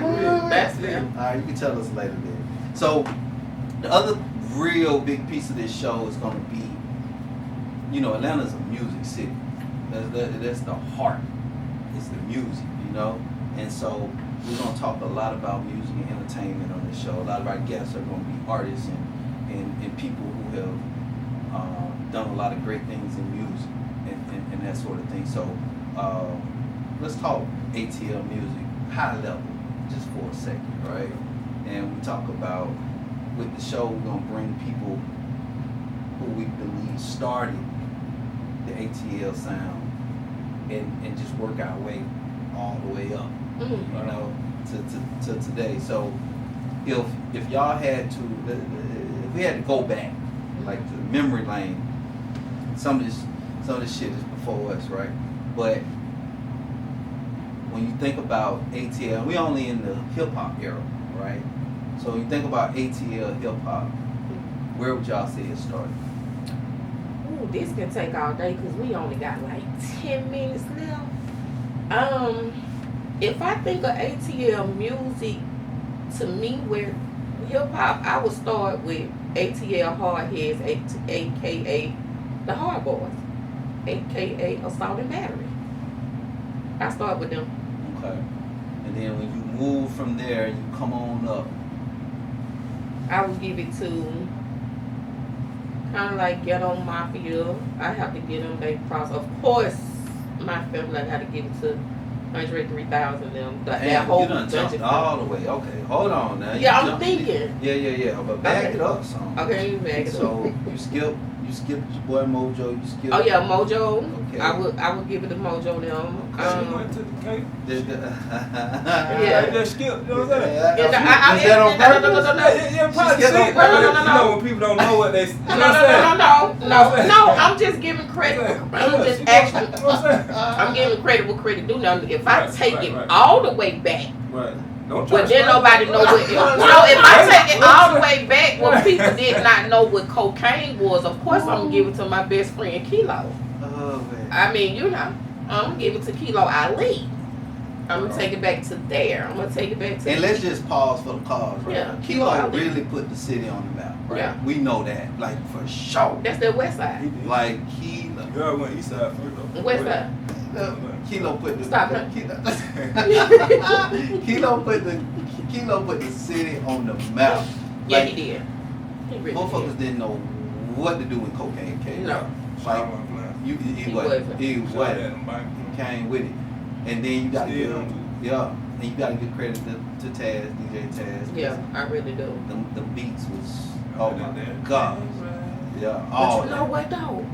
That's fair. all right, you can tell us later then. So, the other real big piece of this show is gonna be, you know, Atlanta's a music city. That's the heart. It's the music, you know. And so, we're gonna talk a lot about music and entertainment on this show. A lot of our guests are gonna be artists and people who have done a lot of great things in music and that sort of thing. So let's talk ATL music, high level, just for a second, right? And we talk about, with the show, we're gonna bring people who we believe started the ATL sound and just work our way all the way up, you know, to today. So if y'all had to, if we had to go back, like to memory lane, some of this shit is before us, right? But when you think about ATL, we only in the hip hop era, right? So when you think about ATL hip hop, where would y'all say it started? Ooh, this can take all day because we only got like 10 minutes left. If I think of ATL music, to me, where hip hop, I would start with ATL Hardheads, aka the Hard Boys, aka Assault and Battery. I start with them. Okay. And then when you move from there, you come on up. I would give it to kind of like Ghetto Mafia. I have to give them their props. Of course, my family, I got to give it to 103,000 them. That whole you done jumped all the way. Okay, hold on now. Yeah, I'm thinking. Yeah. But back Okay. it up some. Okay, you back it up. So you skipped your boy Mojo. You skipped. Oh yeah, Mojo. Okay. I would give it to Mojo them. She went to the cake. Yeah. They just skipped, you know what I'm saying? Yeah, Was that on purpose? no. Yeah, probably skipped on shit. purpose. You know when people don't know what they, you know what I'm saying? No. I'm just giving credit. I'm just actually. You know what I'm saying? I'm giving credit where credit due. Now, if I Right, take right, it right. all the way back, Right. Don't try well, to then strike. nobody know what. You know, if I take it all the way back, when people did not know what cocaine was, of course I'm gonna give it to my best friend Kilo. Oh man. I mean, you know, I'm gonna give it to Kilo Ali. I'm gonna take it back to there. I'm gonna take it back to. And let's just pause for the cause, right? Yeah. Kilo really put the city on the map, right? Yeah. We know that, like for sure. That's the West Side. Like Kilo. You already went east side first though. West Side. Kilo put the Stop it. Kilo put the city on the map. Yeah, Like, he did. He really motherfuckers did. didn't know what to do with cocaine came. No. Like He he wasn't. wasn't. Came with it. And then you gotta Still give, don't. yeah. And you gotta give credit to Taz, DJ Taz. Yeah, I really do. The beats was, oh my God. Yeah. But All you know what though?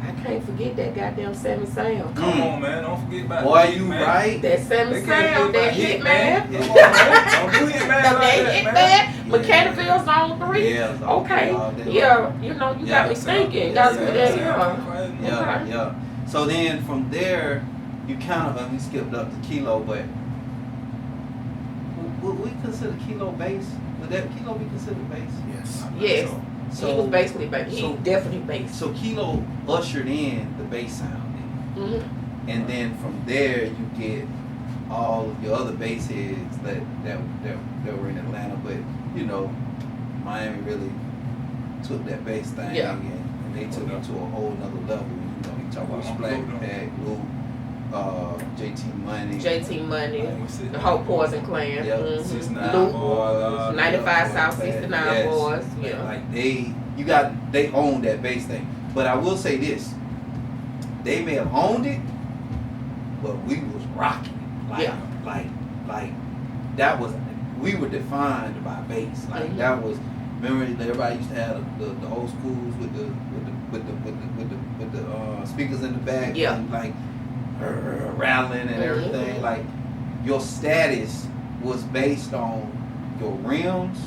I can't forget that goddamn Sammy Sound. Come on, man. Don't forget about Boy, the you man. right. That Sammy They can't Sound, forget that about hit Hit man. Come on, man. Don't do Hit man That like hit that, man. Yeah. Mechanical Zone 3. Yeah, Zone Okay. 3 all day Yeah, long. you know, you Yeah, got me sound. thinking. Yeah, That's sound. what that is. Yeah, Okay. yeah. So then from there, you kind of, we skipped up to Kilo, but would we consider Kilo bass? Would that Kilo be considered bass? Yes. Yes. So He was basically bass. He so- definitely bass. So Kilo ushered in the bass sound, then. Mm-hmm. And then from there you get all of your other bass heads that were in Atlanta, but you know, Miami really took that bass thing Yeah. and they took it to a whole nother level. You know, you talk about Splash Pack, Luke, JT Money. JT Money, Like, we sitting the whole there. Poison Clan. Yep. Mhm. 69 Luke, boys, 95 yeah, South Boys, 69 yes. Boys. Yeah. Like they own that bass thing. But I will say this, they may have owned it, but we was rocking. Like, Yeah. like that was, we were defined by bass. Like Mhm. that was, remember everybody used to have the old schools with the speakers in the back, Yeah. and like rattling and Mhm. everything. Like your status was based on your rims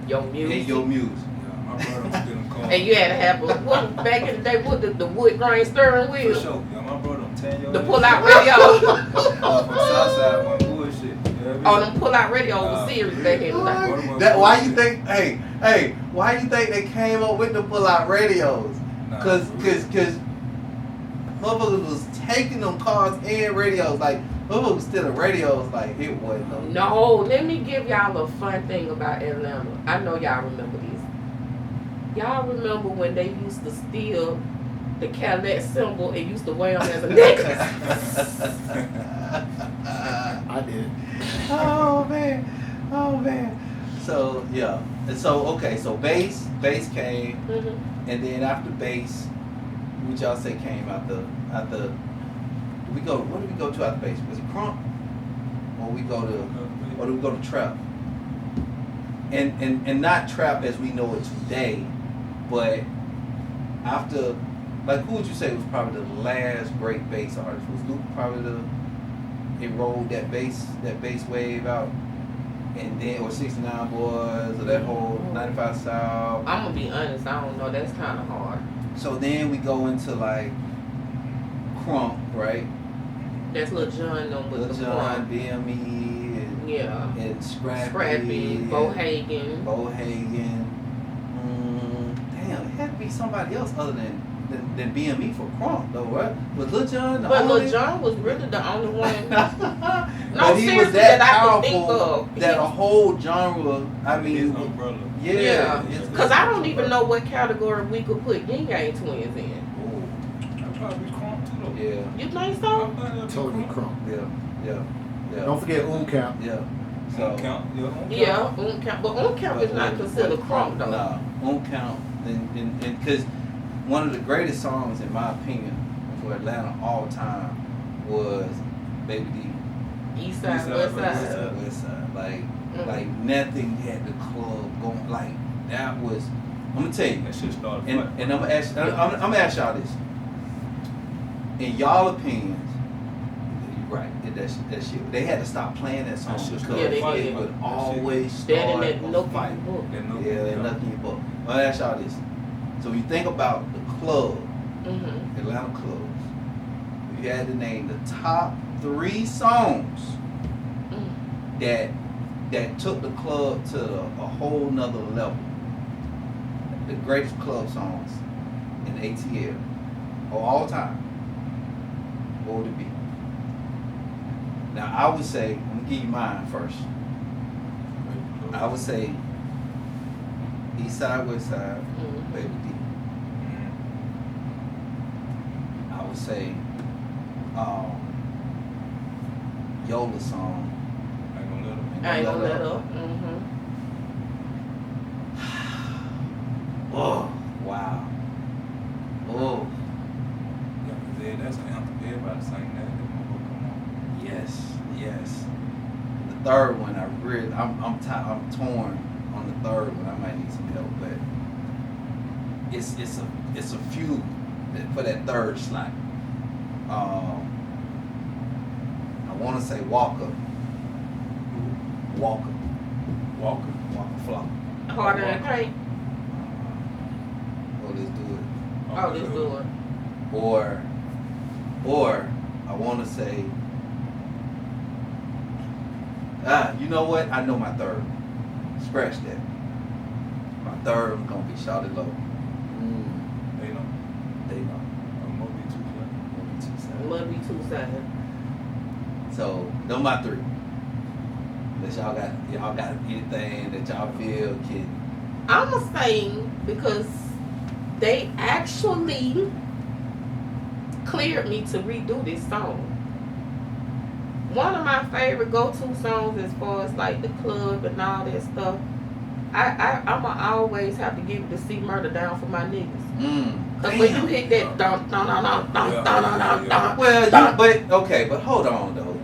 Your and music. your music. Yeah, my brother was still in car. And you had to have what back in the day with the wood grain steering For wheel, sure. Yeah, my brother, I'm telling you. the pull out radio. From Southside, one bullshit. You know what I Oh, mean? them pull out radios was serious back in the day. That why you think? Hey, why you think they came up with the pull-out radios? Nah, Cause for real. motherfuckers was taking them cars and radios. Like motherfuckers was stealing radios. Like it wasn't no. No, let me give y'all a fun thing about Atlanta. I know y'all remember this. Y'all remember when they used to steal the Cadillac symbol and used to wear them as a necklace? I did. Oh man. So yeah, and so okay, so bass came, and then after bass, what y'all say came after? Where do we go to after bass? Was it crunk, or do we go to trap? And not trap as we know it today, but after, like, who would you say was probably the last great bass artist? Was Luke probably he rolled that bass wave out, and then, or 69 Boys, or that whole 95 South? I'm gonna be honest, I don't know. That's kind of hard. So then we go into like crunk, right? That's Lil Jon with Lil the Jon, crunk. BME, Yeah. and Scrappy, and Bohagan. Damn, it had to be somebody else other than BME for crunk, though, right? Was Lil Jon the But only? Lil Jon was really the only one. But he was seriously, that I could think powerful of. that a whole genre. I His mean, umbrella. yeah. Because I don't even know what category we could put Yin Yang Twins in. That'd probably be crunk too, though. Yeah, You think so? Totally crunk. yeah. Don't forget Camp. Yeah. So. Count. Yeah, Count. But Count is not considered crunk though. No, Count. And because one of the greatest songs, in my opinion, for Atlanta all time was Baby D. East side, west side. West side. Like nothing had the club going. Like that was. I'm gonna tell you. That shit started. And I'm gonna ask y'all this. In y'all opinions, you're right. That shit. They had to stop playing that song That shit because started fighting. it would always That start and that a no fight. book. Yeah, and nothing in your book. I'm gonna ask y'all this. So when you think about the club, Atlanta clubs, if you had to name the top 3 songs that took the club to a whole nother level, the greatest club songs in ATL of all time, what would it be? Now I would say, I'm gonna give you mine first. I would say East Side, West Side, Baby D. I would say Yola song. I ain't gonna let up. Oh, wow. Oh, Yeah, that's an anthem. Everybody sang that. yes. The third one, I'm torn on the third one. I might need some help, but it's a few for that third slot. I want to say Walker Flock. Harder than paint. Oh, let's do it. Oh, let's do it. Or I want to say, you know what? I know my third. Scratch that. My third one's gonna be Shawty Low. They know. Must be two sides. So those my 3. Unless y'all got anything that y'all feel can. I'm gonna say because they actually cleared me to redo this song. One of my favorite go-to songs as far as like the club and all that stuff. I'ma always have to give it to C Murder Down for my niggas. Cause when you hit that dun dun dun dun dun dun dun dun. Well, but hold on though.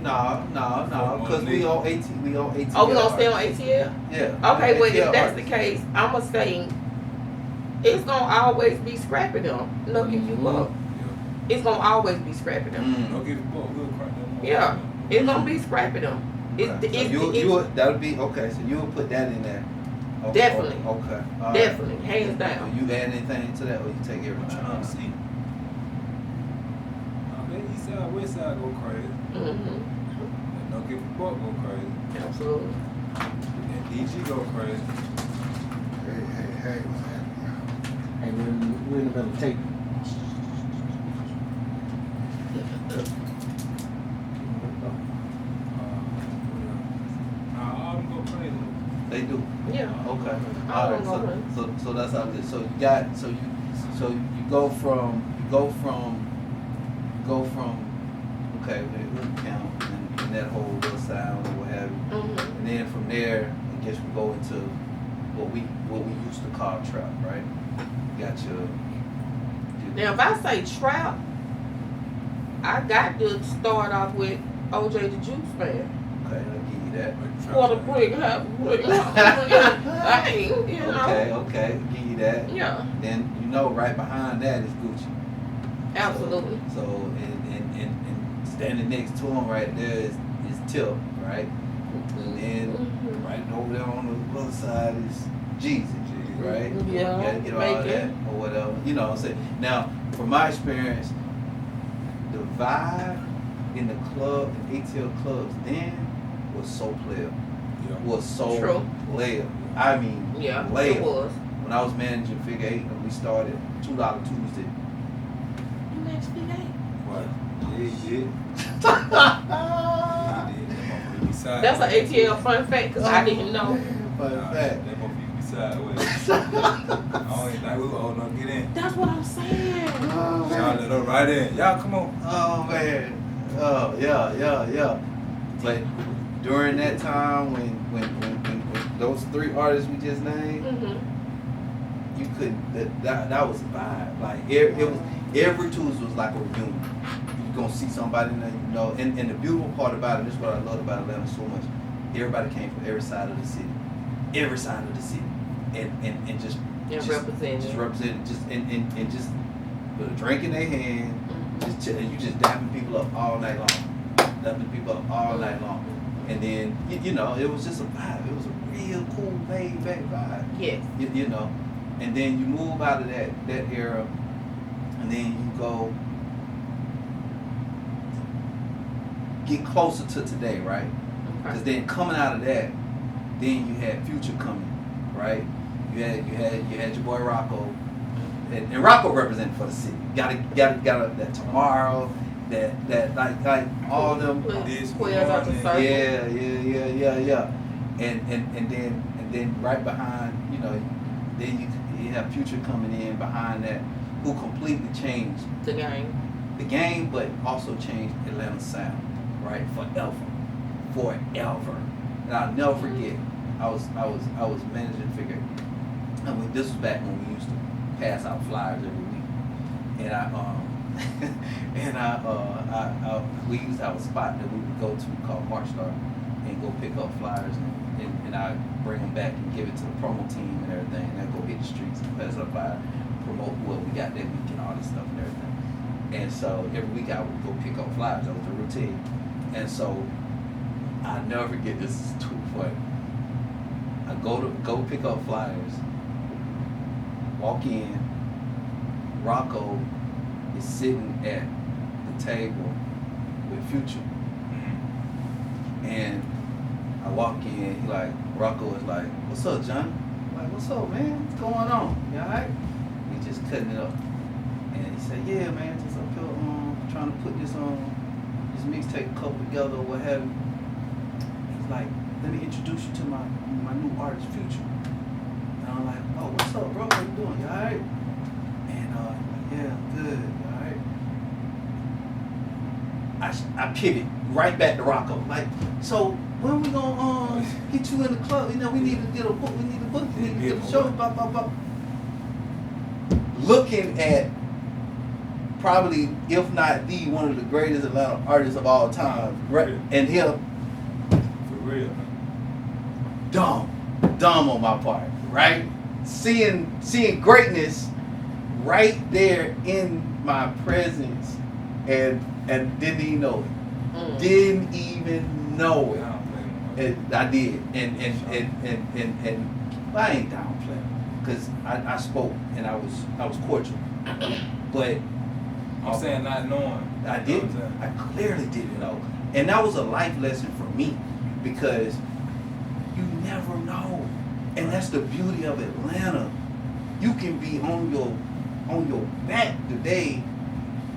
No, because we on ATL. Oh, we gonna stay on ATL? Yeah. Okay, well if ATL that's the artists. case, I'ma say it's gonna always be Scrappy them. Look if you look. It's gonna always be Scrappy them. Don't give a fuck. We'll crank them up. Yeah. It's gonna be Scrappy them. That'll be okay. So you would put that in there. Okay. Definitely. Okay. All Definitely. right. Hands down. So you add anything to that, or you take I'm everything? trying to see. That East Side, West Side go crazy. And Don't Give a Fuck go crazy. Absolutely. And DG go crazy. Hey. Hey, we're in the middle of tape. All them go crazy. They do. Yeah. Okay. I All don't right. know. So that's how it is. So you go from Okay, with hook count and that whole little sound or what have you. Mm-hmm. And then from there, I guess we go into what we used to call trap, right? You got your Now, if I say trap, I got to start off with OJ the Juice Man. okay, I'll give you that. Quarter brick, half brick. I ain't, you know. Okay, give you that. Yeah, Then you know right behind that is Gucci. absolutely. So and standing next to him right there is Tip, right? And then Mhm. right over there on the other side is Jeezy, right? Yeah, You gotta get all make that it. or whatever. You know what I'm saying? Now, from my experience, the vibe in the club, the ATL clubs then was so player. Was so True. player. I mean, Yeah, player. it was. When I was managing Figure 8 and we started $2 Tuesday. You managed Figure 8? What? Yeah, he did. That's an ATL fun fact because I didn't know. Fun fact. That motherfucker be sideways. I don't even think we were old enough to get in. That's what I'm saying. Oh, Y'all let her right in. Y'all come on. Oh man. Oh yeah. But during that time when those three artists we just named, Mm-hmm. you couldn't. That was a vibe. Like it was every Tuesday was like a reunion. You're gonna see somebody that you know. And the beautiful part about it, this is what I love about Atlanta so much. Everybody came from every side of the city. Every side of the city. And just representing. Just representing and just with a drink in their hand, just chill, and you just dapping people up all night long. Dapping people up all night long. And then you know, it was just a vibe. It was a real cool laid back vibe. Yes. You know. And then you move out of that era, and then you go get closer to today, right? Because then coming out of that, then you had Future coming, right? You had your boy Rocco, and Rocco represented for the city. Got that tomorrow, that like all them. Squares out the circle. Yeah. And then right behind, you know, then you have Future coming in behind that, who completely changed The game, but also changed Atlanta's sound, right? Forever. And I'll never forget. I was managing Figure, and this was back when we used to pass out flyers every week, and we used to have a spot that we would go to called March Star, and go pick up flyers and I bring them back and give it to the promo team and everything, and then go hit the streets and pass up by, promote what we got that week and all this stuff and everything. And so every week I would go pick up flyers. That was the routine. And so I never forget, this is too funny. I go pick up flyers, walk in, Rocco is sitting at the table with Future. And I walk in, Rocco is like, "What's up, John?" I'm like, "What's up, man? What's going on? You alright?" We just cutting it up. And he said, "Yeah, man, just up here trying to put this mixtape couple together or what have you." He's like, "Let me introduce you to my new artist, Future." And I'm like, "Oh, what's up, bro? How you doing? You alright?" And "Yeah, I'm good. You alright?" I pivot right back to Rocco. Like, "So when we gonna get you in the club? You know, we need to get a book. We need a book. We need to get a show. Blah blah blah." Looking at probably, if not the one of the greatest Atlanta artists of all time, right? And him, For real. dumb on my part, right? Seeing greatness right there in my presence, and didn't even know it. Didn't even know it. I did, and I ain't downplaying, because I spoke and I was cordial, but I'm saying not knowing. I didn't. I clearly didn't know, and that was a life lesson for me, because you never know, and that's the beauty of Atlanta. You can be on your back today,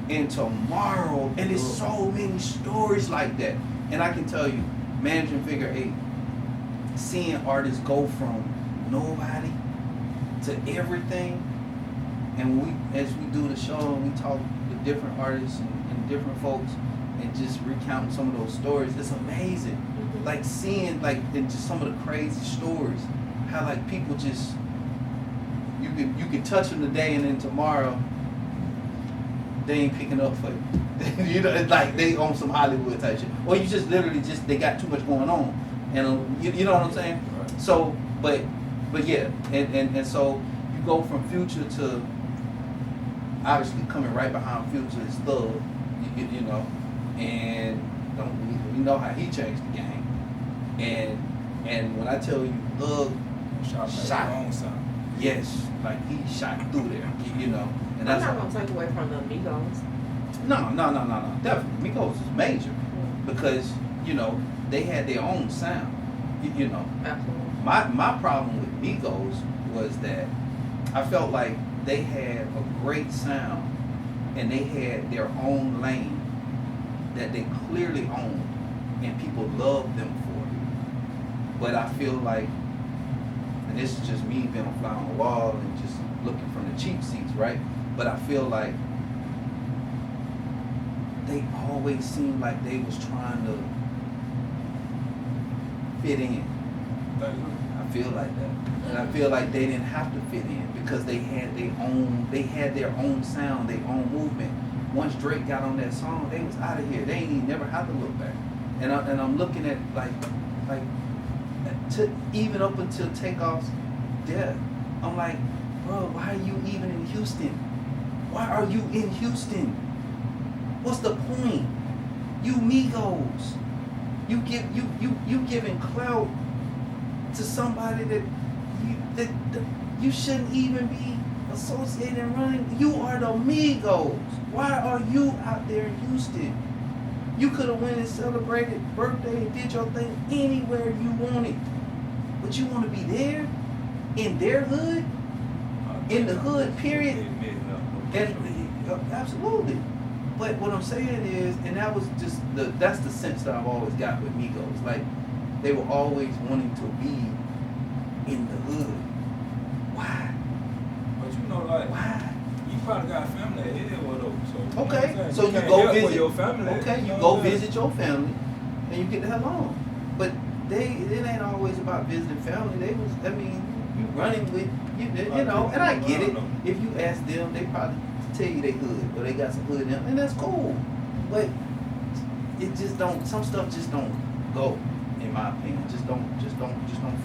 and tomorrow, and there's so many stories like that. And I can tell you, managing Figure 8, seeing artists go from nobody to everything, and as we do the show and we talk to different artists and different folks, and just recounting some of those stories. It's amazing. Like seeing like in just some of the crazy stories, how like people just you can touch them today and then tomorrow they ain't picking up for you. You know, it's like they on some Hollywood type shit, or you just literally just they got too much going on, and you know what I'm saying. Right. So, but yeah, and so you go from Future to obviously coming right behind Future is Thug, you know, and we know how he changed the game. And when I tell you Thug Shot shot, my own son. yes, like he shot through there, you know, and I'm that's not gonna take away from the Migos. no, definitely Migos is major because you know they had their own sound, you know. Absolutely. My problem with Migos was that I felt like they had a great sound and they had their own lane that they clearly owned and people loved them for it. But I feel like, and this is just me being a fly on the wall and just looking from the cheap seats, right? But I feel like they always seemed like they was trying to fit in. I feel like that. And I feel like they didn't have to fit in because they had their own sound, their own movement. Once Drake got on that song, they was out of here. They ain't even never have to look back. And I'm looking at like to even up until Takeoff's death. I'm like, bro, why are you even in Houston? Why are you in Houston? What's the point? You Migos. You giving clout to somebody that you shouldn't even be associated and running. You are the Migos. Why are you out there in Houston? You could have went and celebrated birthday and did your thing anywhere you wanted. But you want to be there? In their hood? In the hood, period? And absolutely. But what I'm saying is, and that was just that's the sense that I've always got with Migos. Like, they were always wanting to be in the hood. Why? But you know, like, Why? you probably got family at Edgewood though. So, Okay, you know so you can't go help visit with your family. Okay, you know go what I'm saying? visit your family, and you get the hell on. But it ain't always about visiting family. They was, I mean, you running with you know, and I get it. If you ask them, they probably tell you they hood or they got some hood in them, and that's cool. But it just don't. Some stuff just don't go, in my opinion. Just don't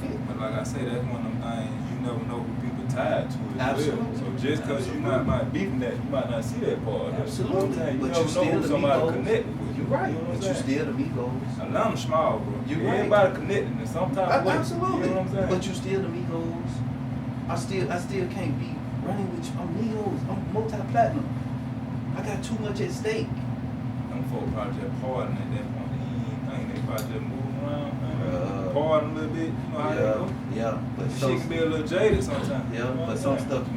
fit. But like I say, that's one of them things you never know who people tied to as Absolutely. well. So just because you might beefing that, you might not see that part. Absolutely. You know what I'm saying? You But never you know still who the somebody Migos. connected with. You're right, You know what but I'm you saying? still the Migos. Atlanta small, bro. You right. Everybody connected in some type of way. Absolutely. You know what I'm saying? But you still the Migos. I still can't be running with you. I'm Migos. I'm multi-platinum. I got too much at stake. Them folk probably just partying at that point. They ain't think they probably just moving around, man. Partying a little bit. You know how they go? Yeah, but She can be a little jaded sometimes. Yeah, You know but what some I'm saying? stuff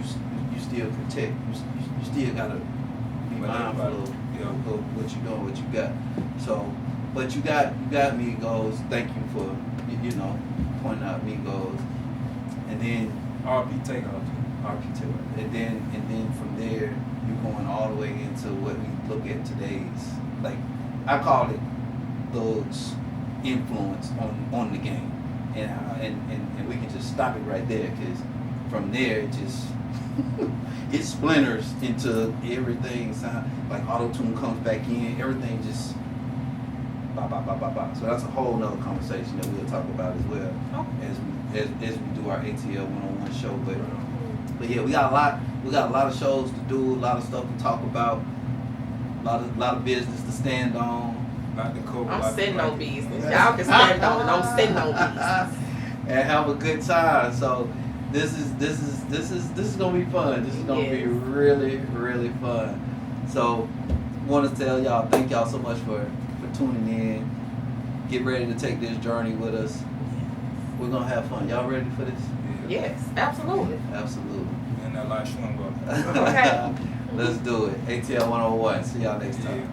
you still protect. You still gotta be But mindful of yeah. what you doing, what you got. So, but you got Migos. Thank you for you know pointing out Migos, and then RP Takeoff. and then from there you're going all the way into what we look at today's, like I call it Thug's influence on the game, and we can just stop it right there because from there it just it splinters into everything. Sound like auto-tune comes back in, everything just bop bop bop bop bop. So that's a whole nother conversation that we'll talk about as well as we do our ATL 101 show. But yeah, we got a lot of shows to do, a lot of stuff to talk about, a lot of business to stand on. Not the cover. I'm sitting on business. Y'all can stand on it. I'm sitting on business. And have a good time. So this is gonna be fun. This is gonna be really, really fun. So want to tell y'all, thank y'all so much for tuning in. Get ready to take this journey with us. We're gonna have fun. Y'all ready for this? Yes, absolutely. Absolutely. And that light swing, bro. Okay. Let's do it. ATL 101. See y'all next time. Yeah.